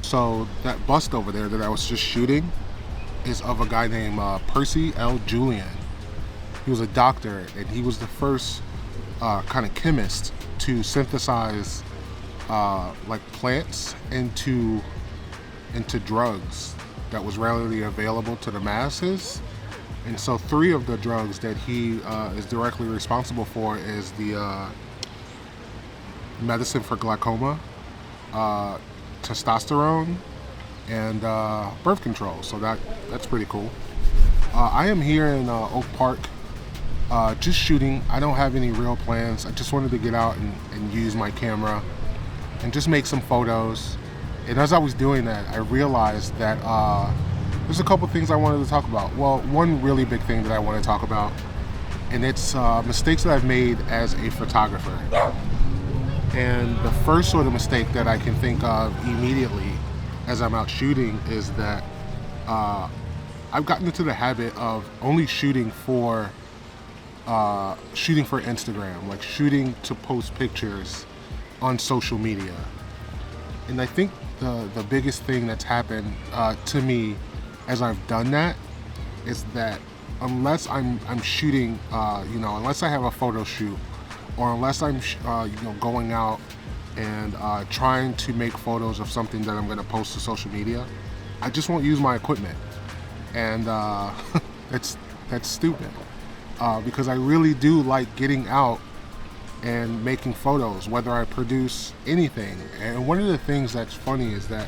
So that bust over there that I was just shooting is of a guy named Percy L. Julian. He was a doctor, and he was the first kind of chemist to synthesize like plants into drugs that was readily available to the masses. And so 3 of the drugs that he is directly responsible for is the medicine for glaucoma, testosterone, and birth control. So that's pretty cool. I am here in Oak Park, just shooting. I don't have any real plans. I just wanted to get out and use my camera and just make some photos. And as I was doing that, I realized that there's a couple things I wanted to talk about. Well, one really big thing that I want to talk about, and it's mistakes that I've made as a photographer. And the first sort of mistake that I can think of immediately as I'm out shooting is that I've gotten into the habit of only shooting for Instagram, like shooting to post pictures on social media. And I think the biggest thing that's happened to me as I've done that is that unless I'm shooting, unless I have a photo shoot, or unless I'm going out and trying to make photos of something that I'm going to post to social media, I just won't use my equipment. And that's stupid, because I really do like getting out and making photos, whether I produce anything. And one of the things that's funny is that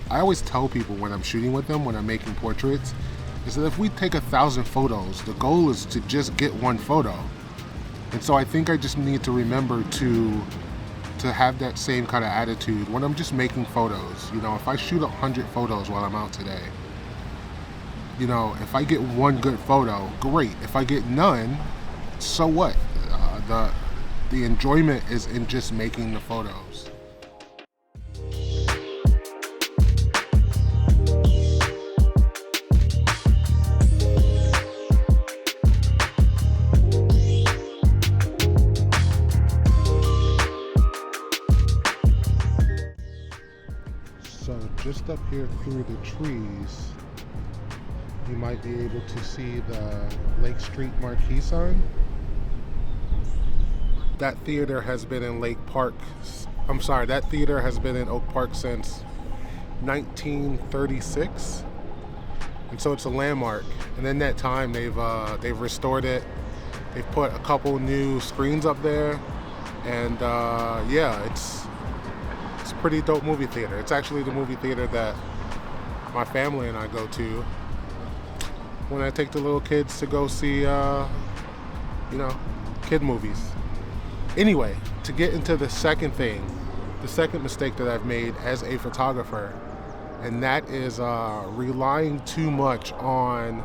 I always tell people when I'm shooting with them, when I'm making portraits, is that if we take 1,000 photos, the goal is to just get one photo. And so I think I just need to remember to have that same kind of attitude when I'm just making photos. If I shoot 100 photos while I'm out today, if I get one good photo, great. If I get none, so what? The enjoyment is in just making the photos. So just up here through the trees, you might be able to see the Lake Street marquee sign. That theater has been in that theater has been in Oak Park since 1936. And so it's a landmark. And in that time, they've restored it. They've put a couple new screens up there. And it's a pretty dope movie theater. It's actually the movie theater that my family and I go to when I take the little kids to go see, kid movies. Anyway, to get into the second mistake that I've made as a photographer, and that is relying too much on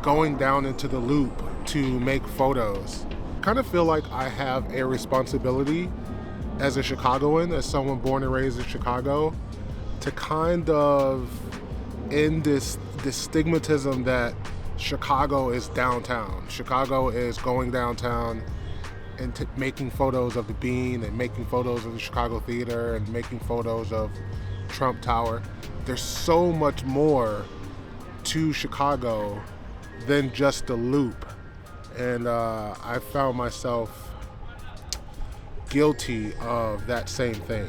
going down into the loop to make photos. I kind of feel like I have a responsibility as a Chicagoan, as someone born and raised in Chicago, to kind of end this stigmatism that Chicago is downtown. Chicago is going downtown and making photos of the Bean and making photos of the Chicago Theater and making photos of Trump Tower. There's so much more to Chicago than just the loop. And I found myself guilty of that same thing.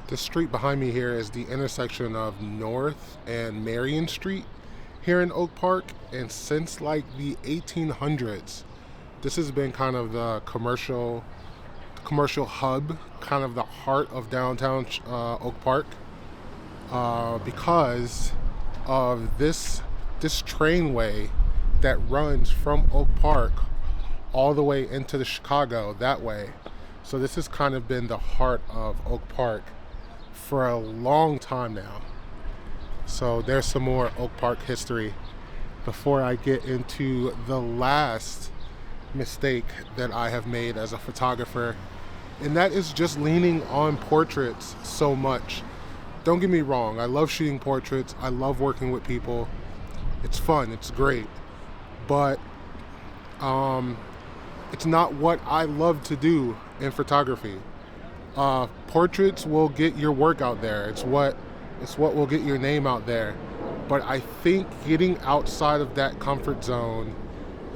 The street behind me here is the intersection of North and Marion Street here in Oak Park. And since like the 1800s, this has been kind of the commercial hub, kind of the heart of downtown Oak Park, because of this trainway that runs from Oak Park all the way into the Chicago that way. So this has kind of been the heart of Oak Park for a long time now. So there's some more Oak Park history before I get into the last mistake that I have made as a photographer, and that is just leaning on portraits so much. Don't get me wrong, I love shooting portraits, I love working with people, it's fun, it's great, but it's not what I love to do in photography. Portraits will get your work out there, it's what will get your name out there, but I think getting outside of that comfort zone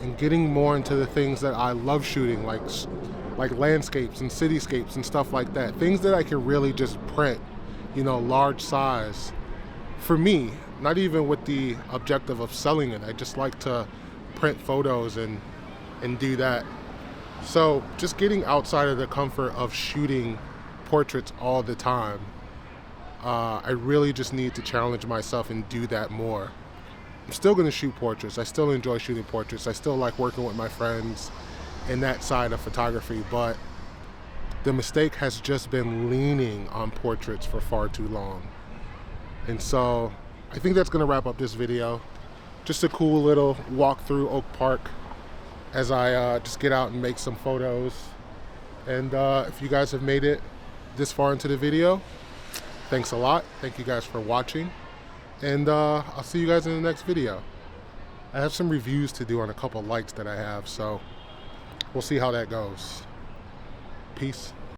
and getting more into the things that I love shooting, like landscapes and cityscapes and stuff like that, things that I can really just print, large size. For me, not even with the objective of selling it, I just like to print photos and do that. So just getting outside of the comfort of shooting portraits all the time, I really just need to challenge myself and do that more. I'm still going to shoot portraits. I still enjoy shooting portraits. I still like working with my friends in that side of photography, but the mistake has just been leaning on portraits for far too long. And so I think that's going to wrap up this video. Just a cool little walk through Oak Park as I just get out and make some photos. And if you guys have made it this far into the video, thanks a lot. Thank you guys for watching. And I'll see you guys in the next video. I have some reviews to do on a couple lights that I have, so we'll see how that goes. Peace.